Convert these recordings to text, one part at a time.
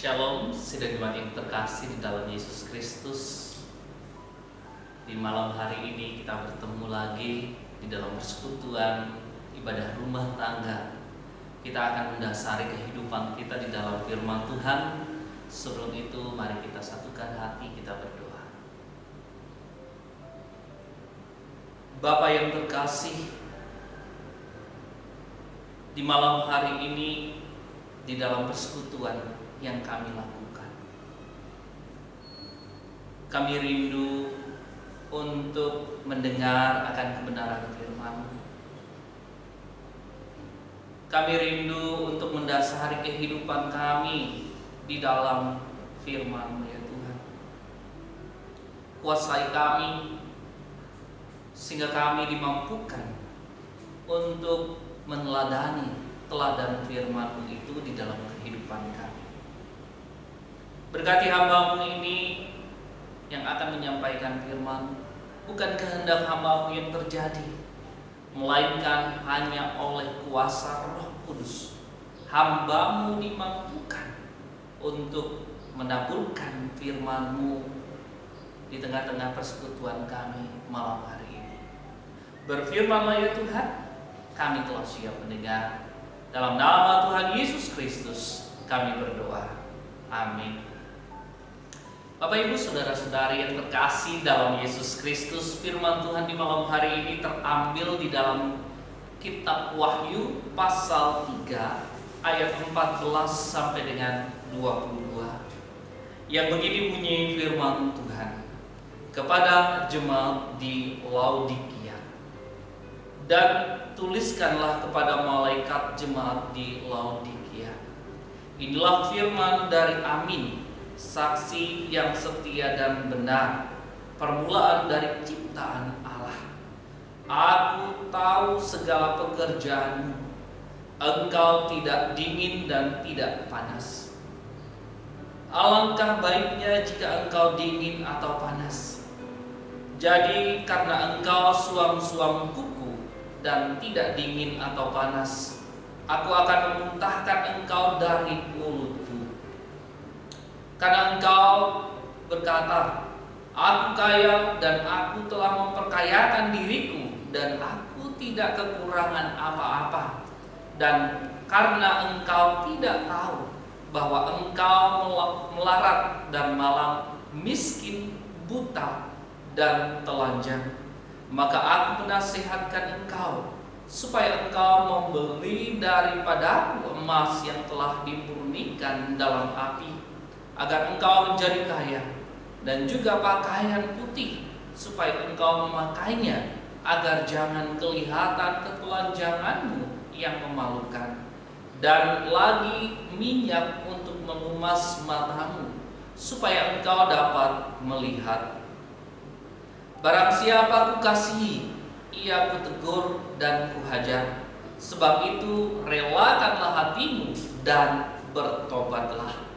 Shalom, sidang jemaat yang terkasih di dalam Yesus Kristus. Di malam hari ini kita bertemu lagi di dalam persekutuan ibadah rumah tangga. Kita akan mendasari kehidupan kita di dalam firman Tuhan. Sebelum itu, mari kita satukan hati, kita berdoa. Bapa yang terkasih, di malam hari ini di dalam persekutuan yang kami lakukan, kami rindu untuk mendengar akan kebenaran firman-Mu. Kami rindu untuk mendasari kehidupan kami di dalam firman-Mu, ya Tuhan. Kuasai kami sehingga kami dimampukan untuk meneladani teladan firman-Mu itu di dalam kehidupan kami. Berkati hamba-Mu ini yang akan menyampaikan firman, bukan kehendak hamba-Mu yang terjadi, melainkan hanya oleh kuasa Roh Kudus hamba-Mu dimampukan untuk menaburkan firman-Mu di tengah-tengah persekutuan kami malam hari ini. Berfirman-Lah ya Tuhan, kami telah siap mendengar. Dalam nama Tuhan Yesus Kristus kami berdoa. Amin. Bapak Ibu saudara-saudari yang terkasih dalam Yesus Kristus, firman Tuhan di malam hari ini terambil di dalam kitab Wahyu pasal 3 ayat 14 sampai dengan 22. Yang begini bunyi firman Tuhan, kepada jemaat di Laodikia, dan tuliskanlah kepada malaikat jemaat di Laodikia, inilah firman dari Amin, saksi yang setia dan benar, permulaan dari ciptaan Allah. Aku tahu segala pekerjaanmu, engkau tidak dingin dan tidak panas. Alangkah baiknya jika engkau dingin atau panas. Jadi karena engkau suam-suam kuku dan tidak dingin atau panas, aku akan memuntahkan engkau dari mulutku. Karena engkau berkata, aku kaya dan aku telah memperkayakan diriku dan aku tidak kekurangan apa-apa. Dan karena engkau tidak tahu bahwa engkau melarat dan malang, miskin, buta, dan telanjang, maka aku menasihatkan engkau supaya engkau membeli daripadaku emas yang telah dimurnikan dalam api, agar engkau menjadi kaya, dan juga pakaian putih supaya engkau memakainya, agar jangan kelihatan ketelanjanganmu yang memalukan, dan lagi minyak untuk mengumas matamu supaya engkau dapat melihat. Barang siapa kukasihi, ia kutegur dan kuhajar. Sebab itu relakanlah hatimu dan bertobatlah.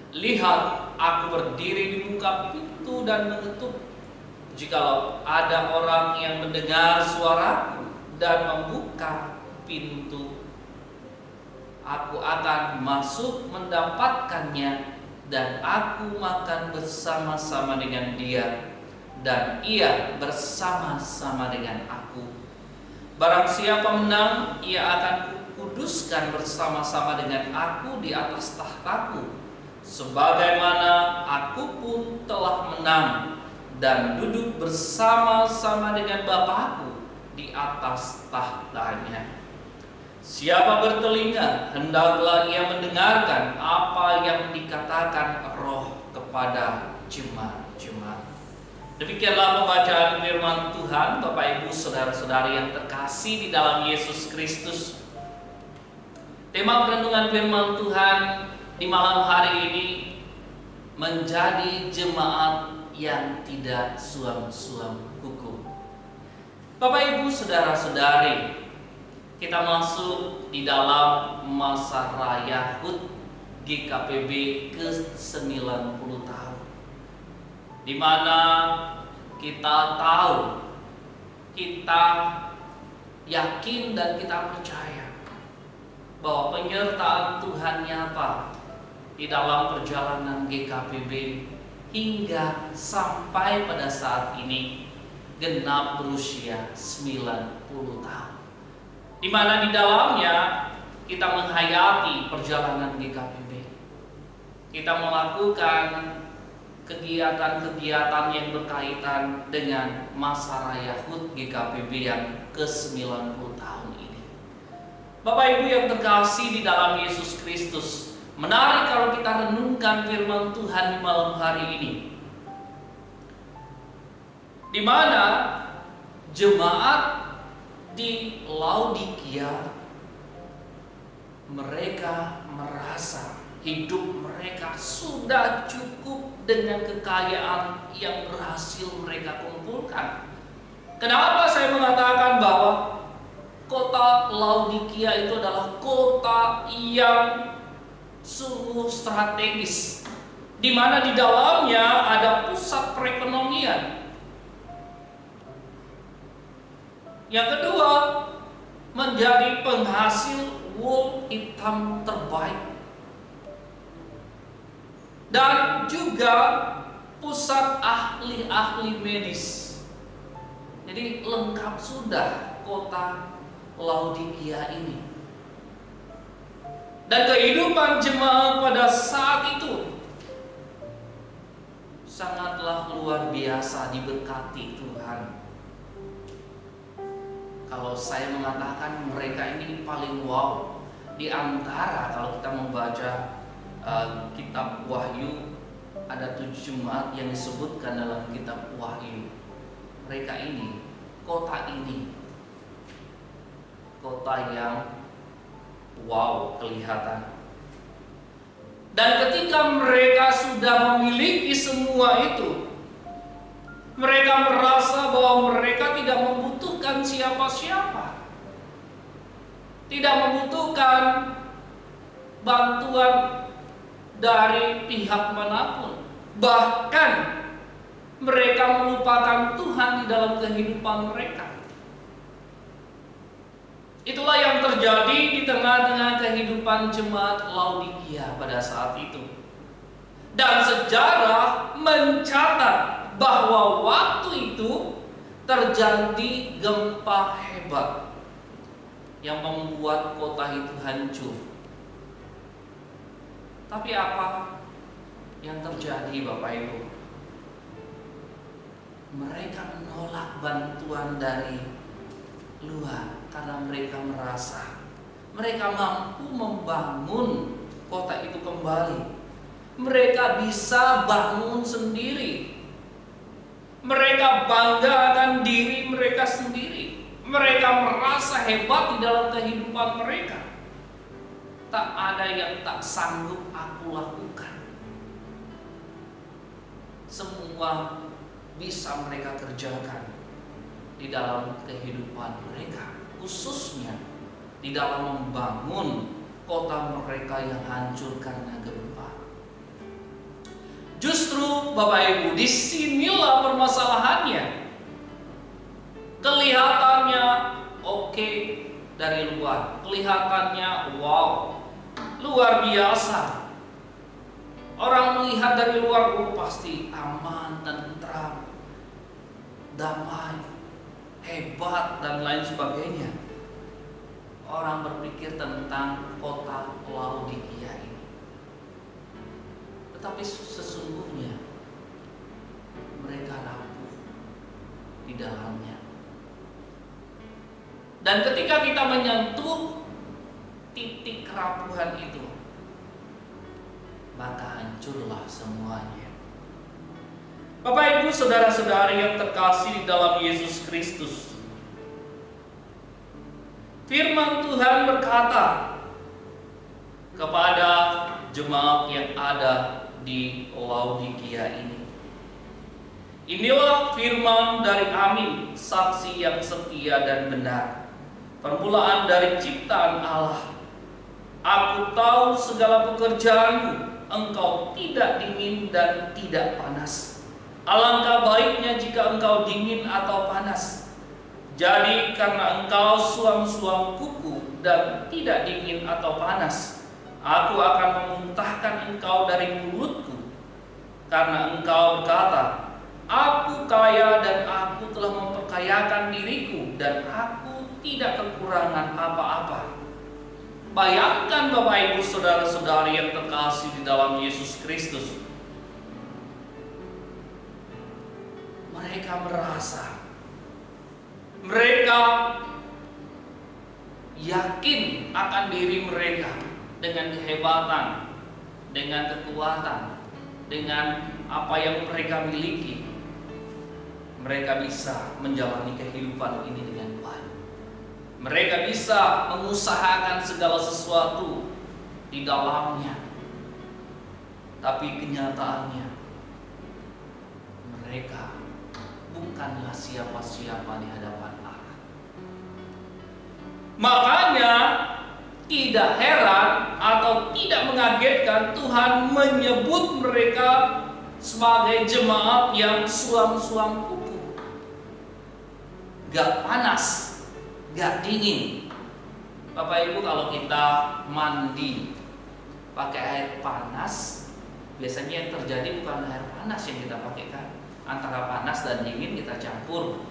Lihat, aku berdiri di muka pintu dan mengetuk. Jikalau ada orang yang mendengar suaraku dan membuka pintu, aku akan masuk mendapatkannya, dan aku makan bersama-sama dengan dia, dan ia bersama-sama dengan aku. Barang siapa menang, ia akan kuduskan bersama-sama dengan aku di atas tahtaku, sebagaimana aku pun telah menang dan duduk bersama-sama dengan Bapakku di atas tahtanya. Siapa bertelinga, hendaklah ia mendengarkan apa yang dikatakan Roh kepada jemaat-jemaat. Demikianlah pembacaan firman Tuhan. Bapak Ibu saudara-saudari yang terkasih di dalam Yesus Kristus, tema perenungan firman Tuhan di malam hari ini menjadi jemaat yang tidak suam-suam kuku. Bapak Ibu saudara-saudari, kita masuk di dalam masa raya HUT GKPB ke-90 tahun, di mana kita tahu, kita yakin dan kita percaya bahwa penyertaan Tuhan nyata di dalam perjalanan GKPB hingga sampai pada saat ini genap berusia 90 tahun. Di mana di dalamnya kita menghayati perjalanan GKPB. Kita melakukan kegiatan-kegiatan yang berkaitan dengan masa raya HUT GKPB yang ke-90 tahun ini. Bapak Ibu yang terkasih di dalam Yesus Kristus, menarik kalau kita renungkan firman Tuhan di malam hari ini, di mana jemaat di Laodikia mereka merasa hidup mereka sudah cukup dengan kekayaan yang berhasil mereka kumpulkan. Kenapa saya mengatakan bahwa kota Laodikia itu adalah kota yang sungguh strategis, di mana di dalamnya ada pusat perekonomian. Yang kedua, menjadi penghasil wool hitam terbaik, dan juga pusat ahli-ahli medis. Jadi lengkap sudah kota Laodikia ini. Dan kehidupan jemaat pada saat itu sangatlah luar biasa, diberkati Tuhan. Kalau saya mengatakan mereka ini paling wow di antara, kalau kita membaca kitab Wahyu, ada 7 jemaat yang disebutkan dalam kitab Wahyu. Mereka ini, kota ini, kota yang wow kelihatan. Dan ketika mereka sudah memiliki semua itu, mereka merasa bahwa mereka tidak membutuhkan siapa-siapa, tidak membutuhkan bantuan dari pihak manapun. Bahkan mereka melupakan Tuhan di dalam kehidupan mereka. Itulah yang terjadi di tengah-tengah kehidupan jemaat Laodikia pada saat itu. Dan sejarah mencatat bahwa waktu itu terjadi gempa hebat yang membuat kota itu hancur. Tapi apa yang terjadi, Bapak Ibu? Mereka menolak bantuan dari luar karena mereka merasa mereka mampu membangun kota itu kembali. Mereka bisa bangun sendiri. Mereka bangga akan diri mereka sendiri. Mereka merasa hebat di dalam kehidupan mereka. Tak ada yang tak sanggup aku lakukan. Semua bisa mereka kerjakan di dalam kehidupan mereka, khususnya di dalam membangun kota mereka yang hancur karena gempa. Justru Bapak Ibu, disinilah permasalahannya. Kelihatannya oke dari luar, kelihatannya wow, luar biasa. Orang melihat dari luar, oh pasti aman, tentram, damai, hebat, dan lain sebagainya. Orang berpikir tentang kota Laodikia ini. Tetapi sesungguhnya mereka rapuh di dalamnya. Dan ketika kita menyentuh titik kerapuhan itu, maka hancurlah semuanya. Bapak Ibu saudara-saudari yang terkasih di dalam Yesus Kristus, firman Tuhan berkata kepada jemaat yang ada di Laodikia ini, inilah firman dari Amin, saksi yang setia dan benar, permulaan dari ciptaan Allah. Aku tahu segala pekerjaanmu, engkau tidak dingin dan tidak panas. Alangkah baiknya jika engkau dingin atau panas. Jadi karena engkau suam-suam kuku dan tidak dingin atau panas, Aku akan memuntahkan engkau dari mulutku, karena engkau berkata, aku kaya dan aku telah memperkayakan diriku, dan aku tidak kekurangan apa-apa. Bayangkan Bapak Ibu saudara-saudari yang terkasih di dalam Yesus Kristus. Mereka merasa, mereka yakin akan diri mereka dengan kehebatan, dengan kekuatan, dengan apa yang mereka miliki. Mereka bisa menjalani kehidupan ini dengan baik. Mereka bisa mengusahakan segala sesuatu di dalamnya. Tapi kenyataannya, mereka bukanlah siapa-siapa di hadapan Allah. Makanya tidak heran atau tidak mengagetkan Tuhan menyebut mereka sebagai jemaat yang suam-suam kuku. Gak panas, gak dingin. Bapak Ibu, kalau kita mandi pakai air panas, biasanya yang terjadi bukan air panas yang kita pakai kan. Antara panas dan dingin kita campur.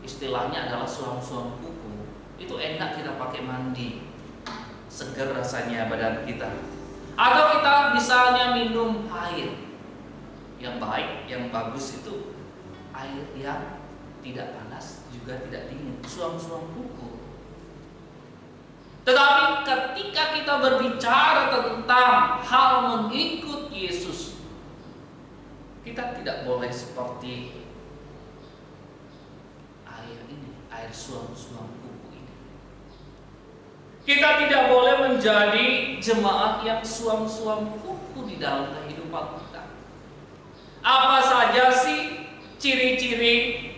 Istilahnya adalah suam-suam kuku. Itu enak kita pakai mandi. Seger rasanya badan kita. Atau kita misalnya minum air yang baik, yang bagus itu air yang tidak panas juga tidak dingin, suam-suam kuku. Tetapi ketika kita berbicara tentang hal mengikut Yesus, kita tidak boleh seperti air ini, air suam-suam kuku ini. Kita tidak boleh menjadi jemaat yang suam-suam kuku di dalam kehidupan kita. Apa saja sih ciri-ciri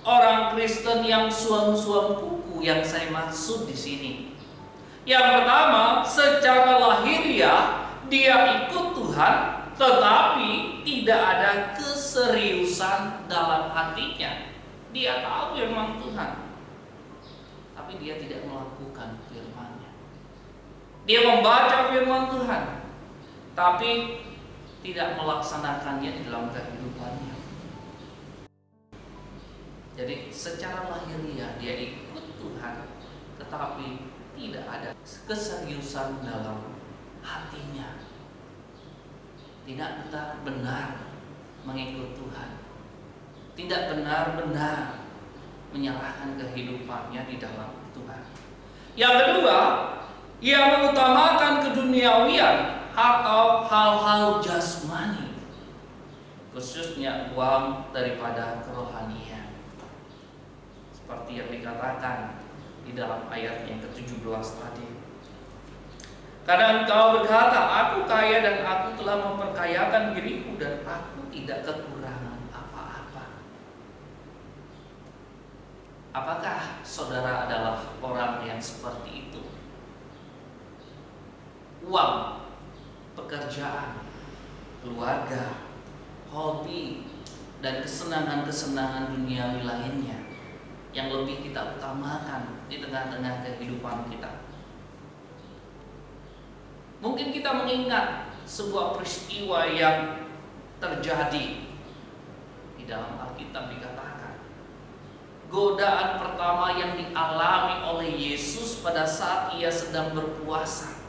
orang Kristen yang suam-suam kuku yang saya maksud di sini? Yang pertama, secara lahiriah dia ikut Tuhan, tetapi tidak ada keseriusan dalam hatinya. Dia tahu firman Tuhan, tapi dia tidak melakukan firman-Nya. Dia membaca firman Tuhan, tapi tidak melaksanakannya di dalam kehidupannya. Jadi secara lahiriah dia ikut Tuhan, tetapi tidak ada keseriusan dalam hatinya. Tidak benar mengikut Tuhan, tidak benar-benar menyerahkan kehidupannya di dalam Tuhan. Yang kedua, ia mengutamakan keduniawian atau hal-hal jasmani, khususnya uang daripada kerohanian. Seperti yang dikatakan di dalam ayat yang ke-17 tadi. Karena engkau berkata, aku kaya dan aku telah memperkayakan diriku dan aku tidak kekurangan apa-apa. Apakah saudara adalah orang yang seperti itu? Uang, pekerjaan, keluarga, hobi, dan kesenangan-kesenangan duniawi lainnya yang lebih kita utamakan di tengah-tengah kehidupan kita. Mungkin kita mengingat sebuah peristiwa yang terjadi di dalam Alkitab. Dikatakan godaan pertama yang dialami oleh Yesus pada saat ia sedang berpuasa.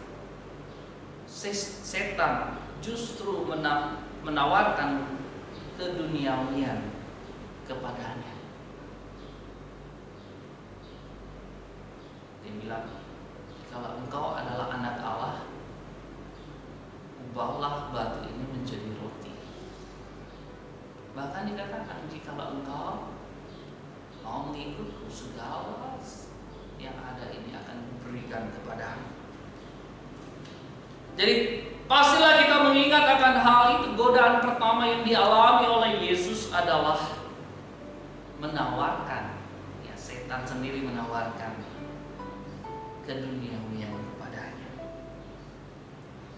Setan justru menawarkan keduniawian kepadanya. Dia bilang, kalau engkau adalah anak Allah, ubahlah batu ini menjadi roti. Bahkan dikatakan, jikalau engkau mau mengikutku, segala yang ada ini akan diberikan kepadamu. Jadi pastilah kita mengingat akan hal itu. Godaan pertama yang dialami oleh Yesus adalah menawarkan, ya, setan sendiri menawarkan keduniawian kepadanya.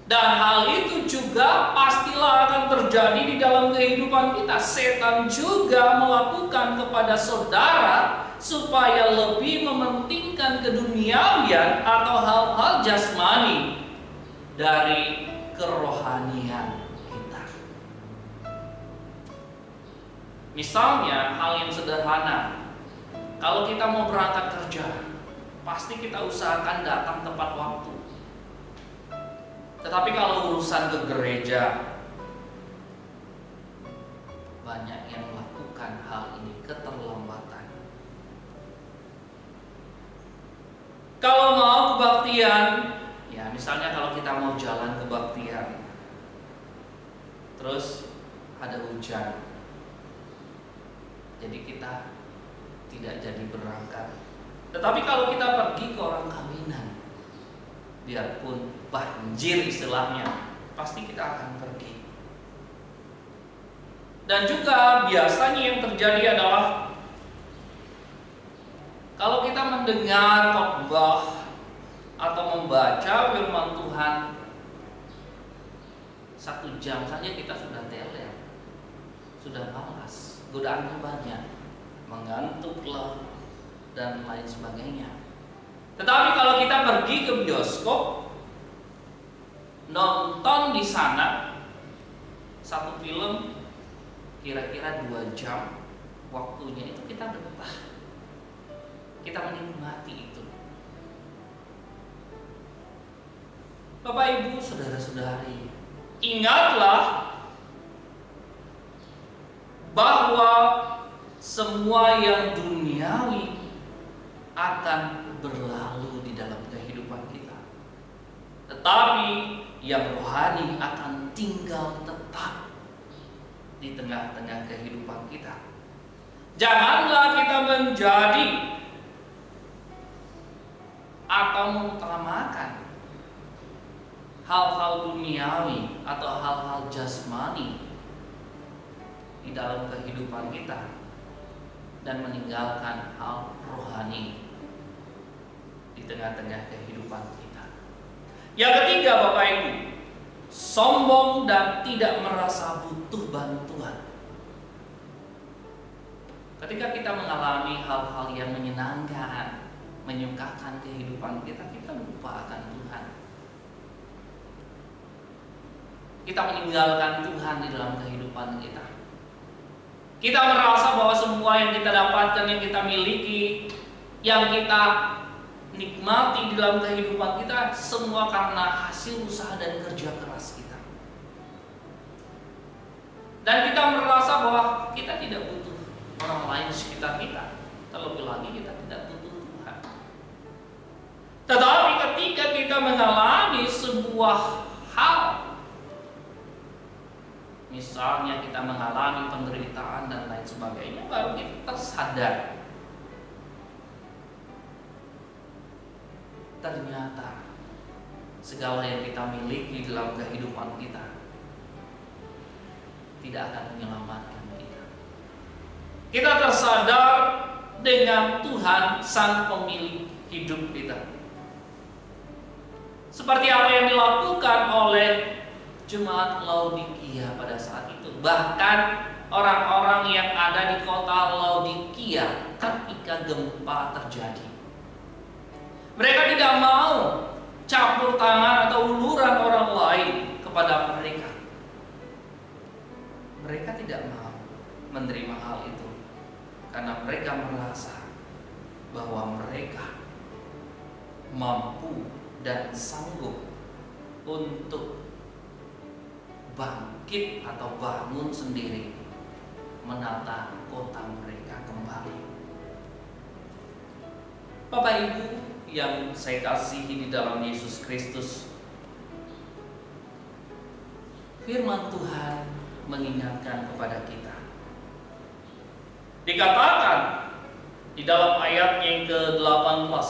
Dan hal itu juga pastilah akan terjadi di dalam kehidupan kita. Setan juga melakukan kepada saudara supaya lebih mementingkan keduniawian atau hal-hal jasmani. dari kerohanian kita. Misalnya hal yang sederhana, kalau kita mau berangkat kerja, pasti kita usahakan datang tepat waktu. Tetapi kalau urusan ke gereja, banyak yang melakukan hal ini keterlambatan. Kalau mau kebaktian, ya misalnya kalau kita mau jalan kebaktian, terus ada hujan, jadi kita tidak jadi berangkat. Tetapi kalau kita pergi ke orang kawinan, biarpun banjir istilahnya, pasti kita akan pergi. Dan juga biasanya yang terjadi adalah kalau kita mendengar khotbah atau membaca firman Tuhan 1 jam saja kita sudah teler, sudah malas, godaannya banyak, mengantuklah dan lain sebagainya. Tetapi kalau kita pergi ke bioskop, nonton di sana satu film kira-kira 2 jam, waktunya itu kita betah, kita menikmati itu. Bapak Ibu, saudara-saudari, ingatlah bahwa semua yang duniawi akan berlalu di dalam kehidupan kita, tetapi yang rohani akan tinggal tetap di tengah-tengah kehidupan kita. Janganlah kita menjadi atau mengutamakan hal-hal duniawi atau hal-hal jasmani di dalam kehidupan kita dan meninggalkan hal rohani di tengah-tengah kehidupan kita. Yang ketiga, Bapak Ibu, sombong dan tidak merasa butuh bantuan. Ketika kita mengalami hal-hal yang menyenangkan, menyukakan kehidupan kita, kita lupa akan Tuhan. Kita meninggalkan Tuhan di dalam kehidupan kita. Kita merasa bahwa semua yang kita dapatkan, yang kita miliki, yang kita nikmati di dalam kehidupan kita, semua karena hasil usaha dan kerja keras kita. Dan kita merasa bahwa kita tidak butuh orang lain di sekitar kita. Terlebih lagi kita tidak butuh Tuhan. Tetapi ketika kita mengalami sebuah hal, misalnya kita mengalami penderitaan dan lain sebagainya, baru kita tersadar ternyata segala yang kita miliki dalam kehidupan kita tidak akan menyelamatkan kita. Kita tersadar dengan Tuhan sang pemilik hidup kita. Seperti apa yang dilakukan oleh jemaat Laodikia pada saat itu. Bahkan orang-orang yang ada di kota Laodikia ketika gempa terjadi, mereka tidak mau campur tangan atau uluran orang lain kepada mereka. Mereka tidak mau menerima hal itu karena mereka merasa bahwa mereka mampu dan sanggup untuk bangkit atau bangun sendiri, menata kota mereka kembali. Bapak Ibu yang saya kasihi di dalam Yesus Kristus, firman Tuhan mengingatkan kepada kita. Dikatakan di dalam ayatnya yang ke-18,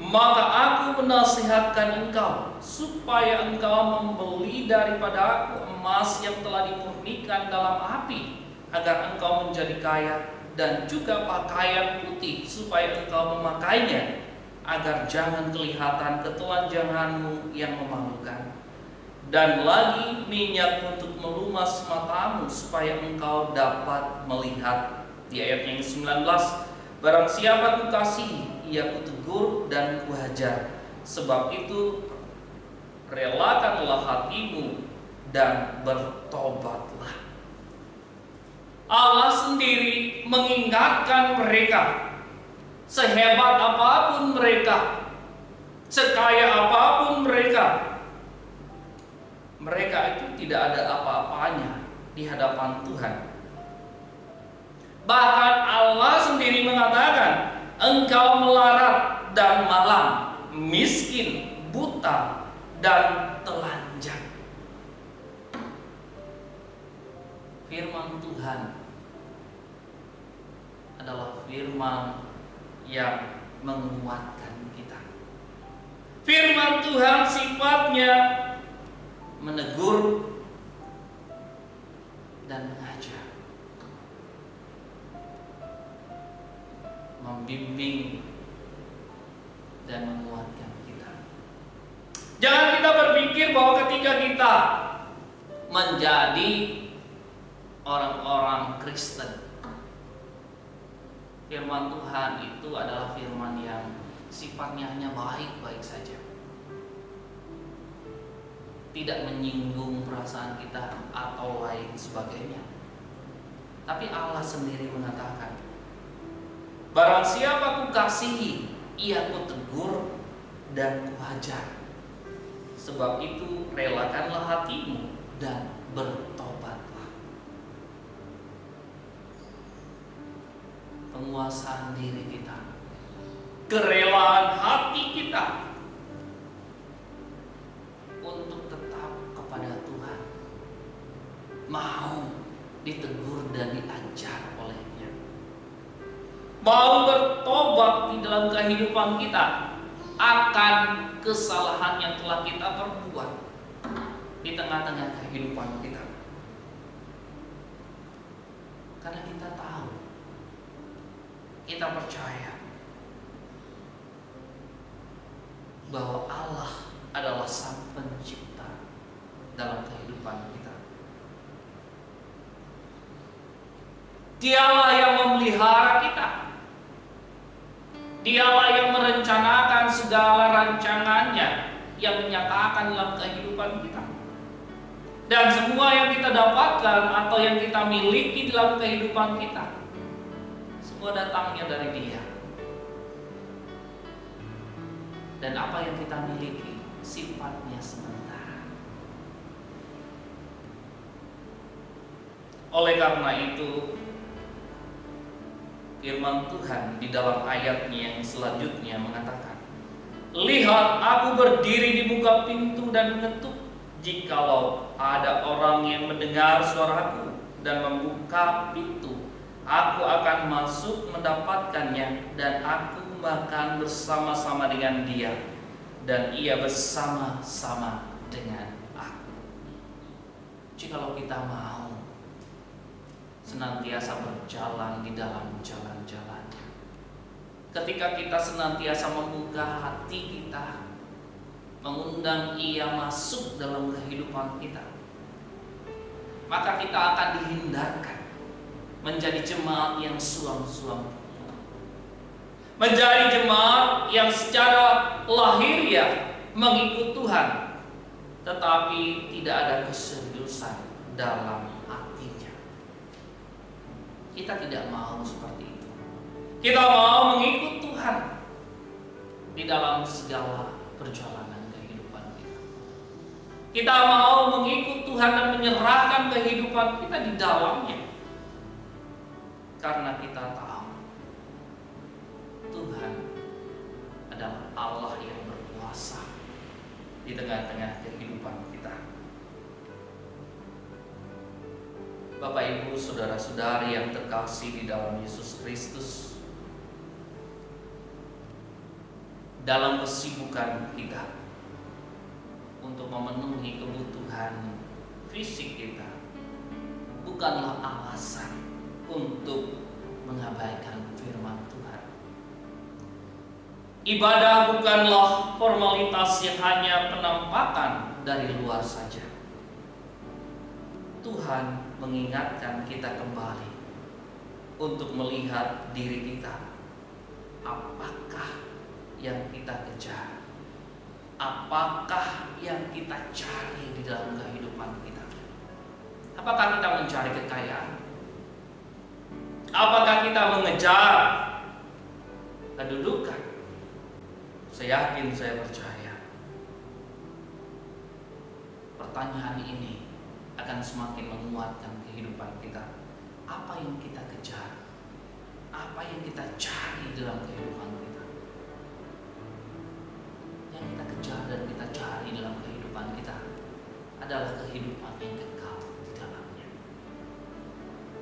maka aku menasihatkan engkau supaya engkau membeli daripada aku emas yang telah dimurnikan dalam api, agar engkau menjadi kaya, dan juga pakaian putih supaya engkau memakainya, agar jangan kelihatan ketelanjanganmu yang memalukan, dan lagi minyak untuk melumas matamu supaya engkau dapat melihat. Di ayat yang 19, barang siapa kukasihi ia kutegur dan kuhajar, sebab itu relakanlah hatimu dan bertobatlah. Allah sendiri mengingatkan mereka, sehebat apapun mereka, sekaya apapun mereka, mereka itu tidak ada apa-apanya di hadapan Tuhan. Bahkan Allah sendiri mengatakan, engkau melarat dan malang, miskin, buta, dan telanjang. Firman Tuhan adalah firman yang menguatkan kita. Firman Tuhan sifatnya menegur dan mengajar, membimbing dan menguatkan kita. Jangan kita berpikir bahwa ketika kita menjadi orang-orang Kristen, firman Tuhan itu adalah firman yang sifatnya hanya baik-baik saja, tidak menyinggung perasaan kita atau lain sebagainya. Tapi Allah sendiri mengatakan, barang siapa kukasihi, ia kutegur dan kuajar. Sebab itu relakanlah hatimu dan bertobatlah. Penguasaan diri kita, kerelaan hati kita untuk tetap kepada Tuhan, mau ditegur dan diajar olehnya, mau bertobat di dalam kehidupan kita akan kesalahan yang telah kita perbuat di tengah-tengah kehidupan kita. Karena kita tahu, kita percaya bahwa Allah adalah Sang Pencipta dalam kehidupan kita. Dialah yang memelihara kita. Dialah yang merencanakan segala rancangannya yang menyatakan dalam kehidupan kita. Dan semua yang kita dapatkan atau yang kita miliki dalam kehidupan kita, semua datangnya dari Dia. Dan apa yang kita miliki sifatnya sementara. Oleh karena itu, firman Tuhan di dalam ayatnya yang selanjutnya mengatakan, lihat, aku berdiri di buka pintu dan mengetuk. Jikalau ada orang yang mendengar suaraku dan membuka pintu, aku akan masuk mendapatkannya, dan aku makan bersama-sama dengan dia, dan ia bersama-sama dengan aku. Jikalau kita mau senantiasa berjalan di dalam jalan-jalannya, ketika kita senantiasa membuka hati kita, mengundang Ia masuk dalam kehidupan kita, maka kita akan dihindarkan menjadi jemaat yang suam-suam, menjadi jemaat yang secara lahiriah mengikut Tuhan, tetapi tidak ada keseriusan dalam hatinya. Kita tidak mau seperti itu. Kita mau mengikut Tuhan di dalam segala perjalanan kehidupan kita. Kita mau mengikut Tuhan dan menyerahkan kehidupan kita di dalamnya, karena kita tahu Tuhan adalah Allah yang berkuasa di tengah-tengah kehidupan kita. Bapak, Ibu, saudara-saudari yang terkasih di dalam Yesus Kristus, dalam kesibukan kita untuk memenuhi kebutuhan fisik kita bukanlah alasan untuk mengabaikan firman Tuhan. Ibadah bukanlah formalitas yang hanya penampakan dari luar saja. Tuhan mengingatkan kita kembali untuk melihat diri kita. Apakah yang kita kejar? apakah yang kita cari di dalam kehidupan kita? Apakah kita mencari kekayaan? Apakah kita mengejar kedudukan? Saya percaya pertanyaan ini akan semakin menguatkan kehidupan kita. Apa yang kita kejar? Apa yang kita cari dalam kehidupan kita? Yang kita kejar dan kita cari dalam kehidupan kita adalah kehidupan yang kekal di dalamnya.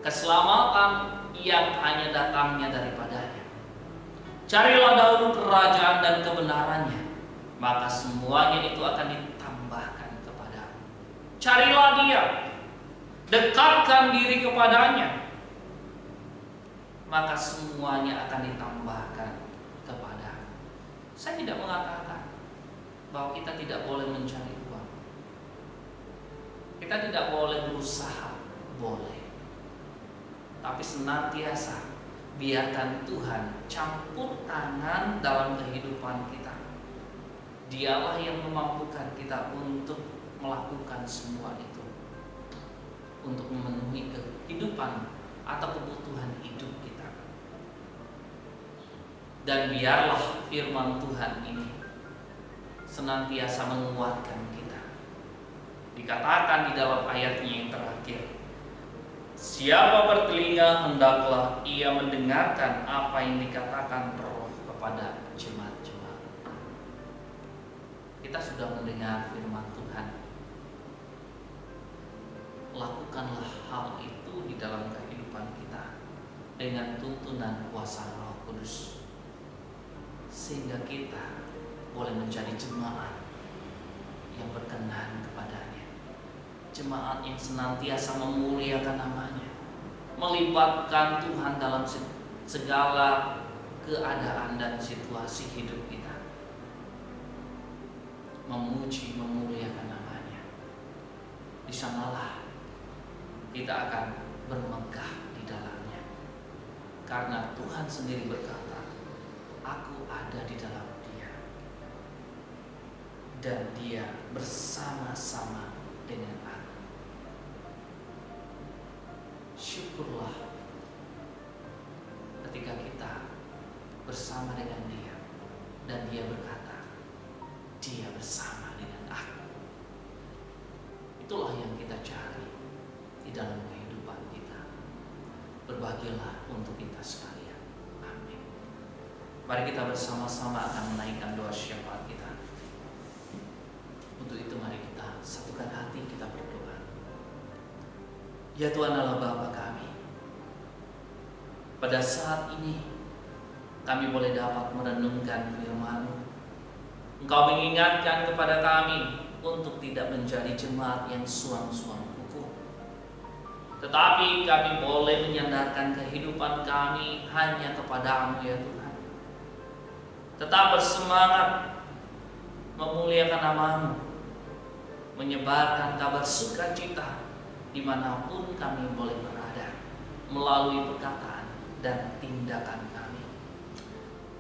Keselamatan yang hanya datangnya daripadanya. Carilah dahulu kerajaan dan kebenarannya, maka semuanya itu akan ditambahkan kepadamu. Carilah Dia, dekatkan diri kepadanya, maka semuanya akan ditambahkan kepadamu. Saya tidak mengatakan bahwa kita tidak boleh mencari uang. Kita tidak boleh berusaha, boleh. Tapi senantiasa biarkan Tuhan campur tangan dalam kehidupan kita. Dialah yang memampukan kita untuk melakukan semua itu, untuk memenuhi kehidupan atau kebutuhan hidup kita. Dan biarlah firman Tuhan ini senantiasa menguatkan kita. Dikatakan di dalam ayatnya yang terakhir, siapa bertelinga hendaklah ia mendengarkan apa yang dikatakan Roh kepada jemaat-jemaat. Kita sudah mendengar firman Tuhan. Lakukanlah hal itu di dalam kehidupan kita dengan tuntunan kuasa Roh Kudus, sehingga kita boleh menjadi jemaat yang berkenan kepadanya, jemaat yang senantiasa memuliakan namanya, melibatkan Tuhan dalam segala keadaan dan situasi hidup kita, memuji, memuliakan namanya. Di sanalah kita akan bermegah di dalamnya, karena Tuhan sendiri berkata, aku ada di dalam Dia, dan Dia bersama-sama dengan aku. Syukurlah ketika kita bersama dengan Dia dan Dia berkata, Dia bersama dengan aku. Itulah yang kita cari di dalam kehidupan kita. Berbahagialah untuk kita sekalian. Amin. Mari kita bersama-sama akan menaikkan doa syafaat kita. Untuk itu mari kita satukan hati, kita berdoa. Ya Tuhan Allah Bapa kami, pada saat ini kami boleh dapat merenungkan firman-Mu. Engkau mengingatkan kepada kami untuk tidak menjadi jemaat yang suam-suam hukum, tetapi kami boleh menyandarkan kehidupan kami hanya kepada-Mu ya Tuhan. Tetap bersemangat memuliakan nama-Mu, menyebarkan kabar sukacita dimanapun kami boleh berada, melalui perkataan dan tindakan kami.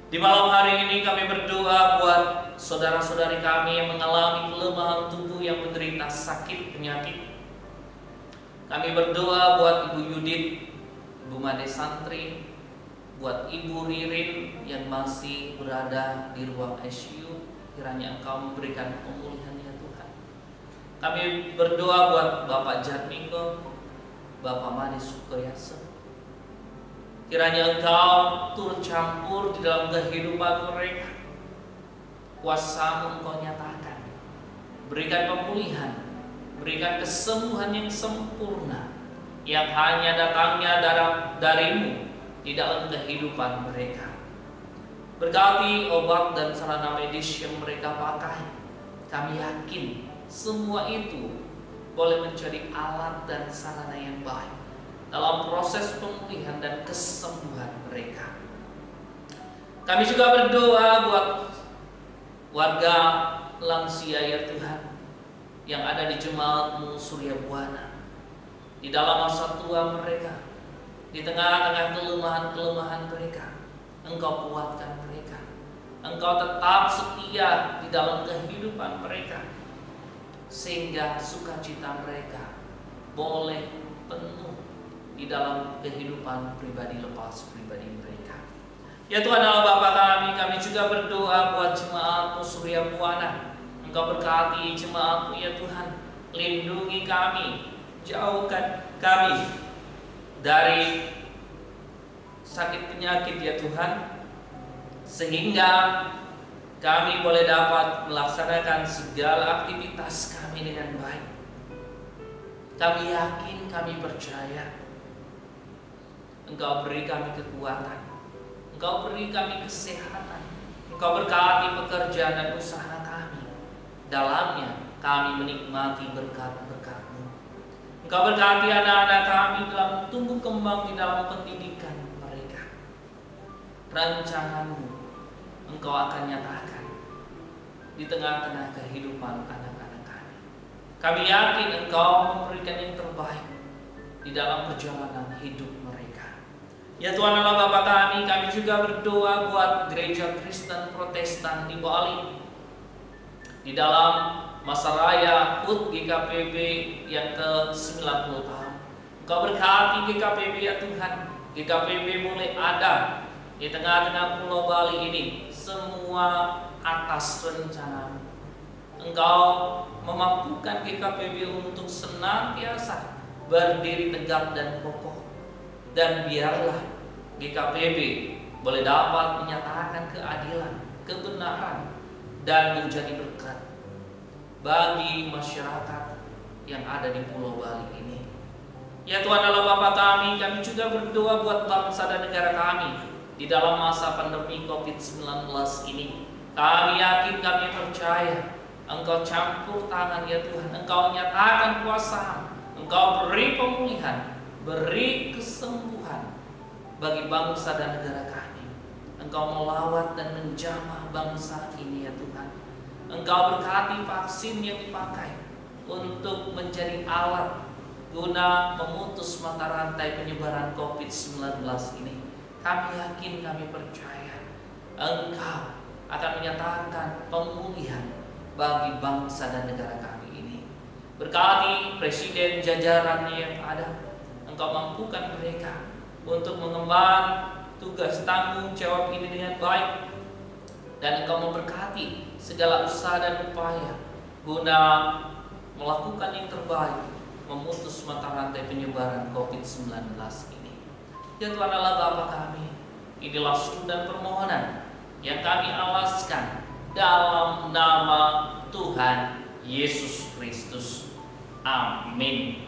Di malam hari ini kami berdoa buat saudara-saudari kami yang mengalami kelemahan tubuh, yang menderita sakit penyakit. Kami berdoa buat Ibu Yudit, Ibu Made Santri, buat Ibu Ririn yang masih berada di ruang ICU. Kiranya Engkau memberikan pemulihan ya Tuhan. Kami berdoa buat Bapak Jatmiko, Bapak Made Sukoyasa. Kiranya Engkau turut campur di dalam kehidupan mereka. Kuasa-Mu Engkau nyatakan. Berikan pemulihan, berikan kesembuhan yang sempurna, yang hanya datangnya dari-Mu di dalam kehidupan mereka. Berkati obat dan sarana medis yang mereka pakai. Kami yakin semua itu boleh menjadi alat dan sarana yang baik dalam proses pemulihan dan kesembuhan mereka. Kami juga berdoa buat warga lansia ya Tuhan, yang ada di jemaat-Mu Surya Buana, di dalam masa tua mereka, di tengah-tengah kelemahan-kelemahan mereka. Engkau kuatkan mereka, Engkau tetap setia di dalam kehidupan mereka, sehingga sukacita mereka boleh penuh di dalam kehidupan pribadi lepas pribadi mereka. Ya Tuhan Allah Bapa kami juga berdoa buat jemaat Surya Buana. Engkau berkati jemaat ya Tuhan, lindungi kami, jauhkan kami dari sakit penyakit ya Tuhan, sehingga kami boleh dapat melaksanakan segala aktivitas kami dengan baik. Kami yakin, kami percaya Engkau beri kami kekuatan, Engkau beri kami kesehatan, Engkau berkati pekerjaan dan usaha kami. Dalamnya kami menikmati berkat-berkat-Mu. Engkau berkati anak-anak kami dalam tumbuh kembang di dalam pendidikan mereka. Rancangan-Mu Engkau akan nyatakan di tengah-tengah kehidupan anak-anak kami. Kami yakin Engkau memberikan yang terbaik di dalam perjalanan hidup mereka. Ya Tuhan Allah Bapa kami juga berdoa buat gereja Kristen Protestan di Bali. Di dalam masa raya HUT GKPB yang ke-90 tahun. Engkau berkati GKPB ya Tuhan. GKPB mulai ada di tengah-tengah Pulau Bali ini, semua atas rencana-Mu. Engkau memampukan GKPB untuk senantiasa berdiri tegak dan kokoh. Dan biarlah GKPB boleh dapat menyatakan keadilan, kebenaran, dan menjadi berkat bagi masyarakat yang ada di Pulau Bali ini. Ya Tuhan Allah Bapa kami juga berdoa buat bangsa dan negara kami di dalam masa pandemi COVID-19 ini. Kami yakin, kami percaya Engkau campur tangan ya Tuhan. Engkau nyatakan kuasa, Engkau beri pemulihan, beri kesembuhan bagi bangsa dan negara kami. Engkau melawat dan menjamah bangsa ini ya Tuhan. Engkau berkati vaksin yang dipakai untuk menjadi alat guna memutus mata rantai penyebaran COVID-19 ini. Kami yakin, kami percaya Engkau akan menyatakan pemulihan bagi bangsa dan negara kami ini. Berkati presiden jajarannya yang ada. Engkau mampukan mereka untuk mengemban tugas tanggung jawab ini dengan baik. Dan Engkau memberkati segala usaha dan upaya guna melakukan yang terbaik, memutus mata rantai penyebaran COVID-19 ini. Ya Tuhan Allah Bapa kami, inilah seru dan permohonan yang kami alaskan dalam nama Tuhan Yesus Kristus. Amin.